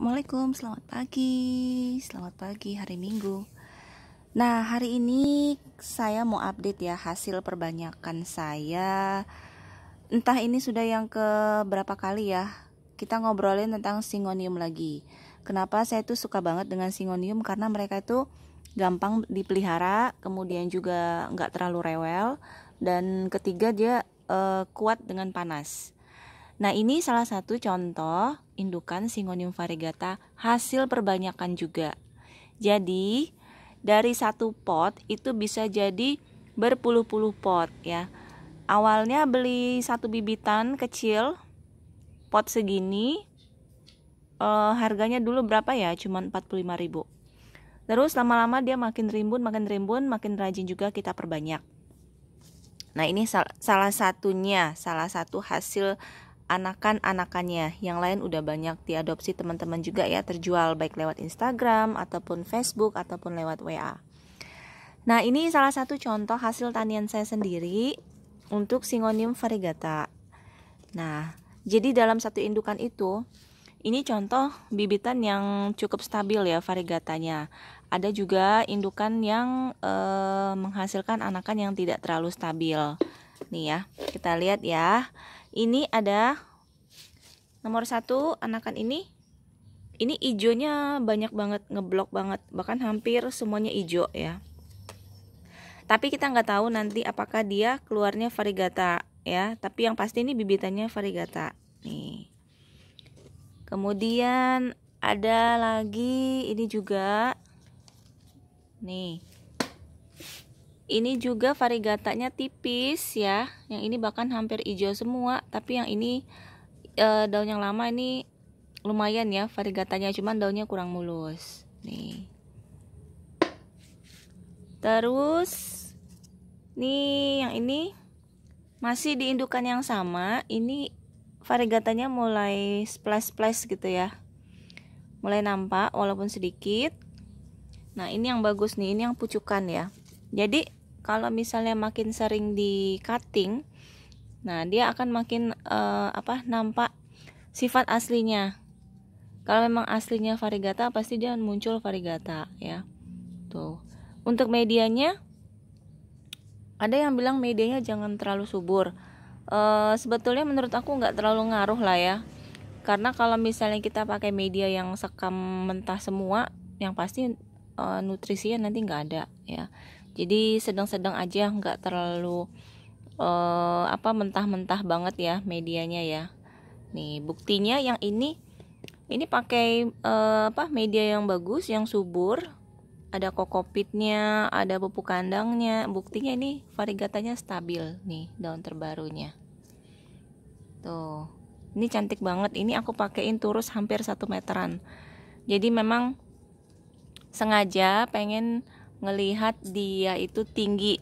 Assalamualaikum, selamat pagi hari Minggu. Nah, hari ini saya mau update ya hasil perbanyakan saya. Entah ini sudah yang ke berapa kali ya. Kita ngobrolin tentang Syngonium lagi. Kenapa saya tuh suka banget dengan Syngonium? Karena mereka itu gampang dipelihara, kemudian juga nggak terlalu rewel, dan ketiga dia kuat dengan panas. Nah, ini salah satu contoh indukan Syngonium variegata hasil perbanyakan juga. Jadi, dari satu pot itu bisa jadi berpuluh-puluh pot ya. Awalnya beli satu bibitan kecil, pot segini, harganya dulu berapa ya? Cuman 45.000. Terus lama-lama dia makin rimbun, makin rajin juga kita perbanyak. Nah, ini salah satu hasil anakannya. Yang lain udah banyak diadopsi teman-teman juga ya, terjual baik lewat Instagram ataupun Facebook ataupun lewat WA. Nah, ini salah satu contoh hasil tanian saya sendiri untuk Syngonium variegata. Nah, jadi dalam satu indukan itu, ini contoh bibitan yang cukup stabil ya variegatanya. Ada juga indukan yang menghasilkan anakan yang tidak terlalu stabil. Nih ya, kita lihat ya. Ini ada nomor 1 anakan ini ijonya banyak banget, ngeblok banget, bahkan hampir semuanya ijo ya. Tapi kita nggak tahu nanti apakah dia keluarnya variegata ya. Tapi yang pasti ini bibitannya variegata. Nih. Kemudian ada lagi ini juga. Nih. Ini juga variegatanya tipis ya. Yang ini bahkan hampir hijau semua. Tapi yang ini daun yang lama ini lumayan ya variegatanya. Cuman daunnya kurang mulus. Nih. Terus nih yang ini masih di indukan yang sama. Ini variegatanya mulai splash gitu ya. Mulai nampak walaupun sedikit. Nah, ini yang bagus nih. Ini yang pucukan ya. Jadi kalau misalnya makin sering di cutting, nah dia akan makin nampak sifat aslinya. Kalau memang aslinya variegata, pasti dia muncul variegata ya. Tuh. Untuk medianya, ada yang bilang medianya jangan terlalu subur. Sebetulnya menurut aku nggak terlalu ngaruh lah ya. Karena kalau misalnya kita pakai media yang sekam mentah semua, yang pasti nutrisinya nanti nggak ada ya. Jadi sedang-sedang aja, nggak terlalu mentah-mentah banget ya medianya ya. Nih buktinya yang ini pakai media yang bagus, yang subur, ada kokopitnya, ada pupuk kandangnya. Buktinya ini variegatanya stabil nih daun terbarunya. Tuh, ini cantik banget. Ini aku pakein turus hampir 1 meteran. Jadi memang sengaja pengen ngelihat dia itu tinggi.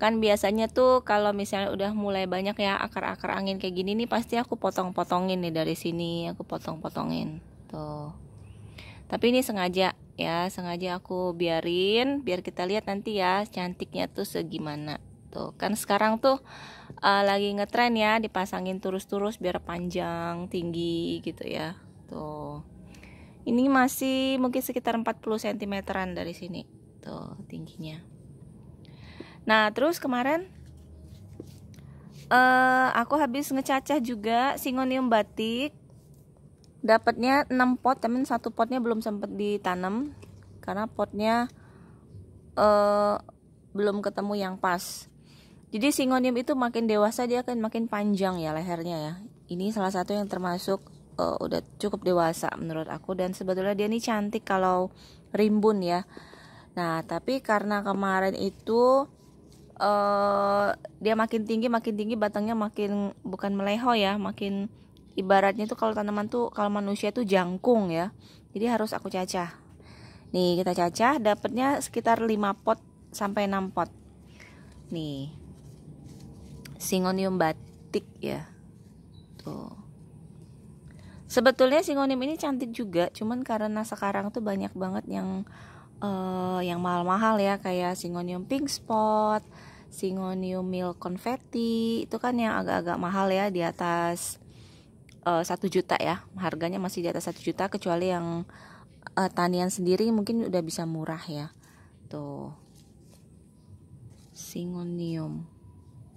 Kan biasanya tuh kalau misalnya udah mulai banyak ya akar-akar angin kayak gini nih, pasti aku potong-potongin nih dari sini, aku potong-potongin. Tuh. Tapi ini sengaja ya, sengaja aku biarin biar kita lihat nanti ya cantiknya tuh segimana. Tuh, kan sekarang tuh lagi ngetren ya dipasangin turus-turus biar panjang, tinggi gitu ya. Tuh. Ini masih mungkin sekitar 40 cm dari sini. Tuh tingginya. Nah, terus kemarin aku habis ngecacah juga Syngonium batik. Dapatnya 6 pot, tapi 1 potnya belum sempat ditanam karena potnya belum ketemu yang pas. Jadi Syngonium itu makin dewasa dia akan makin panjang ya lehernya ya. Ini salah satu yang termasuk udah cukup dewasa menurut aku, dan sebetulnya dia ini cantik kalau rimbun ya. Nah, tapi karena kemarin itu dia makin tinggi batangnya makin bukan meleho ya, makin ibaratnya tuh kalau tanaman tuh, kalau manusia tuh jangkung ya. Jadi harus aku cacah. Nih, kita cacah dapatnya sekitar 5 pot sampai 6 pot. Nih. Syngonium batik ya. Tuh. Sebetulnya Syngonium ini cantik juga, cuman karena sekarang tuh banyak banget yang mahal-mahal ya, kayak Syngonium pink spot, Syngonium milk confetti, itu kan yang agak-agak mahal ya, di atas 1 juta ya, harganya masih di atas 1 juta, kecuali yang tanian sendiri mungkin udah bisa murah ya. Tuh, Syngonium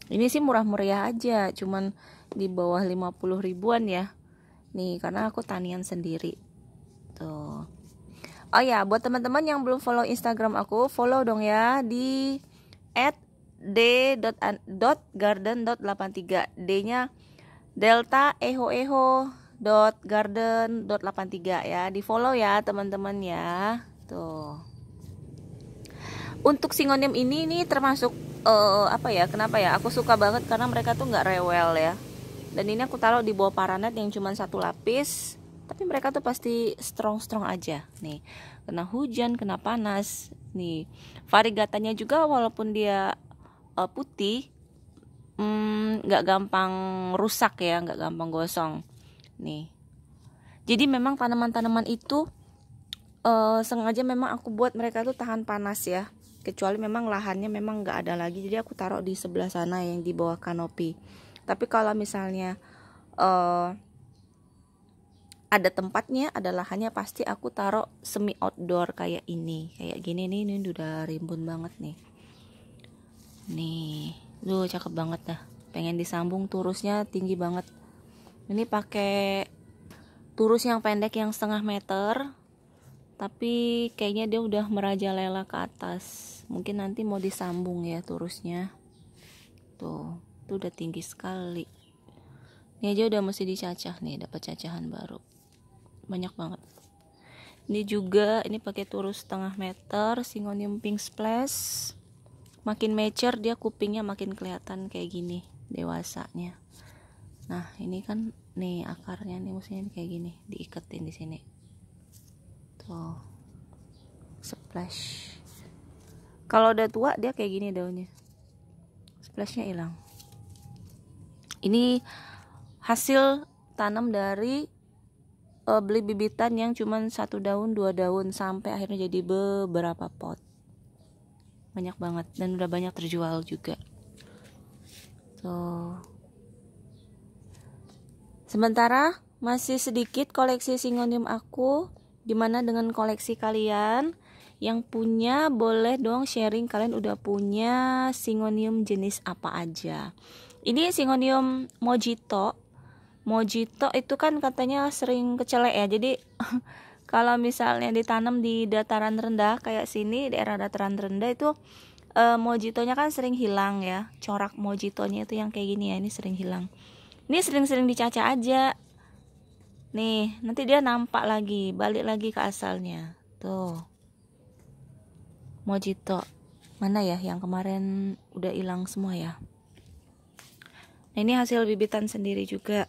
ini sih murah-meriah aja, cuman di bawah 50 ribuan ya nih, karena aku tanian sendiri tuh. Oh ya, buat teman-teman yang belum follow Instagram aku, follow dong ya di @d.garden.83. D-nya Delta Eho .garden.83 ya. Di follow ya teman-teman ya. Tuh. Untuk Syngonium ini termasuk apa ya? Kenapa ya? Aku suka banget karena mereka tuh nggak rewel ya. Dan ini aku taruh di bawah paranet yang cuma 1 lapis. Tapi mereka tuh pasti strong aja nih, kena hujan, kena panas nih. Variegatanya juga walaupun dia putih, nggak gampang rusak ya, nggak gampang gosong nih. Jadi memang tanaman-tanaman itu sengaja memang aku buat mereka tuh tahan panas ya, kecuali memang lahannya memang nggak ada lagi, jadi aku taruh di sebelah sana yang di bawah kanopi. Tapi kalau misalnya ada tempatnya, ada lahannya, pasti aku taruh semi outdoor kayak ini, kayak gini nih. Ini udah rimbun banget nih. Nih, cakep banget dah. Pengen disambung, turusnya tinggi banget. Ini pakai turus yang pendek yang 1/2 meter, tapi kayaknya dia udah merajalela ke atas. Mungkin nanti mau disambung ya turusnya. Tuh udah tinggi sekali. Ini aja udah mesti dicacah nih, dapat cacahan baru. Banyak banget. Ini juga, ini pakai turus 1/2 meter, Syngonium Pink Splash. Makin mature dia, kupingnya makin kelihatan kayak gini dewasanya. Nah ini kan nih akarnya nih, mestinya kayak gini, diiketin di sini. Tuh, splash. Kalau udah tua dia kayak gini daunnya, splashnya hilang. Ini hasil tanam dari beli bibitan yang cuman 1 daun 2 daun sampai akhirnya jadi beberapa pot. Banyak banget dan udah banyak terjual juga. Tuh. Sementara masih sedikit koleksi Syngonium aku. Gimana dengan koleksi kalian? Yang punya boleh dong sharing, kalian udah punya Syngonium jenis apa aja. Ini Syngonium Mojito itu kan katanya sering kecelek ya. Jadi kalau misalnya ditanam di dataran rendah kayak sini, daerah dataran rendah itu mojitonya kan sering hilang ya. Corak mojitonya itu yang kayak gini ya, ini sering hilang. Ini sering-sering dicacah aja. Nih, nanti dia nampak lagi, balik lagi ke asalnya. Tuh. Mojito. Mana ya yang kemarin udah hilang semua ya? Nah, ini hasil bibitan sendiri juga.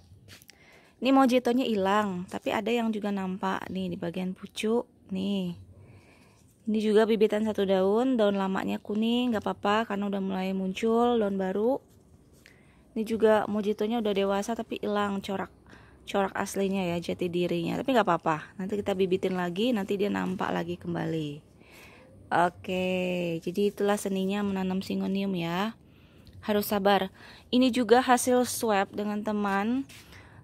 Ini mojitonya hilang, tapi ada yang juga nampak nih di bagian pucuk nih. Ini juga bibitan 1 daun lamanya kuning, nggak apa-apa karena udah mulai muncul daun baru. Ini juga mojitonya udah dewasa tapi hilang corak aslinya ya, jati dirinya. Tapi nggak apa-apa, nanti kita bibitin lagi, nanti dia nampak lagi kembali. Oke, jadi itulah seninya menanam Syngonium ya. Harus sabar. Ini juga hasil swap dengan teman.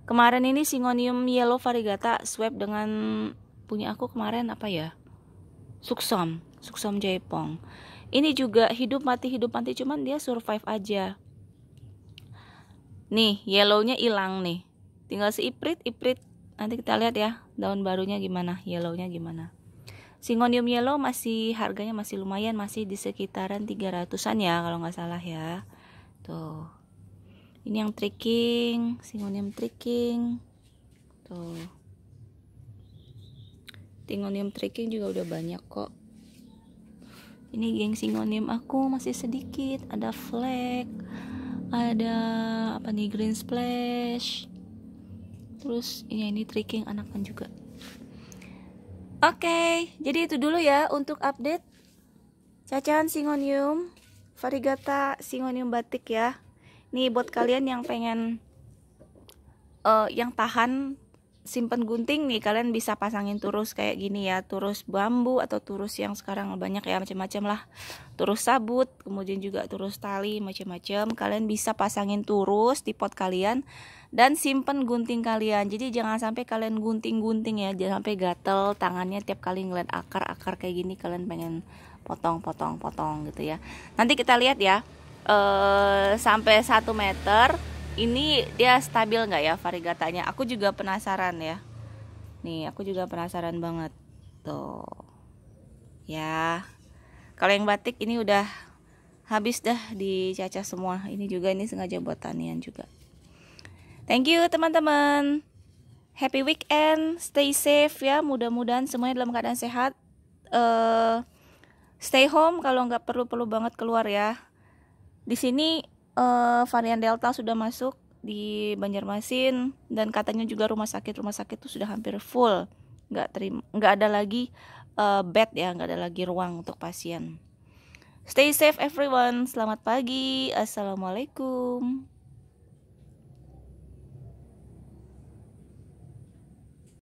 Kemarin ini Syngonium Yellow Variegata swap dengan punya aku kemarin apa ya? Suksom Jaipong. Ini juga hidup mati cuman dia survive aja. Nih, yellownya hilang nih. Tinggal seiprit. Nanti kita lihat ya daun barunya gimana, yellownya gimana. Syngonium Yellow masih harganya masih lumayan, masih di sekitaran 300-an ya kalau nggak salah ya. Tuh. Ini yang tricking, Syngonium tricking. Tuh. Syngonium tricking juga udah banyak kok. Ini geng Syngonium aku masih sedikit, ada flag, ada apa nih, green splash. Terus ini tricking anakan juga. Oke, jadi itu dulu ya untuk update cacahan Syngonium Variegata Syngonium batik ya. Nih buat kalian yang pengen yang tahan simpen gunting nih, kalian bisa pasangin turus kayak gini ya, turus bambu atau turus yang sekarang banyak ya, macam-macam lah, turus sabut, kemudian juga turus tali, macam-macam. Kalian bisa pasangin turus di pot kalian dan simpen gunting kalian. Jadi jangan sampai kalian gunting-gunting ya, jangan sampai gatel tangannya tiap kali ngeliat akar-akar kayak gini, kalian pengen potong gitu ya. Nanti kita lihat ya, sampai 1 meter ini dia stabil nggak ya variegatanya. Aku juga penasaran ya, nih aku juga penasaran banget tuh ya. Kalau yang batik ini udah habis dah dicacah semua. Ini juga, ini sengaja buat tanian juga. Thank you teman-teman, happy weekend, stay safe ya, mudah-mudahan semuanya dalam keadaan sehat. Stay home kalau nggak perlu banget keluar ya. Di sini varian Delta sudah masuk di Banjarmasin dan katanya juga rumah sakit tuh sudah hampir full, nggak ada lagi bed ya, nggak ada lagi ruang untuk pasien. Stay safe everyone. Selamat pagi, assalamualaikum.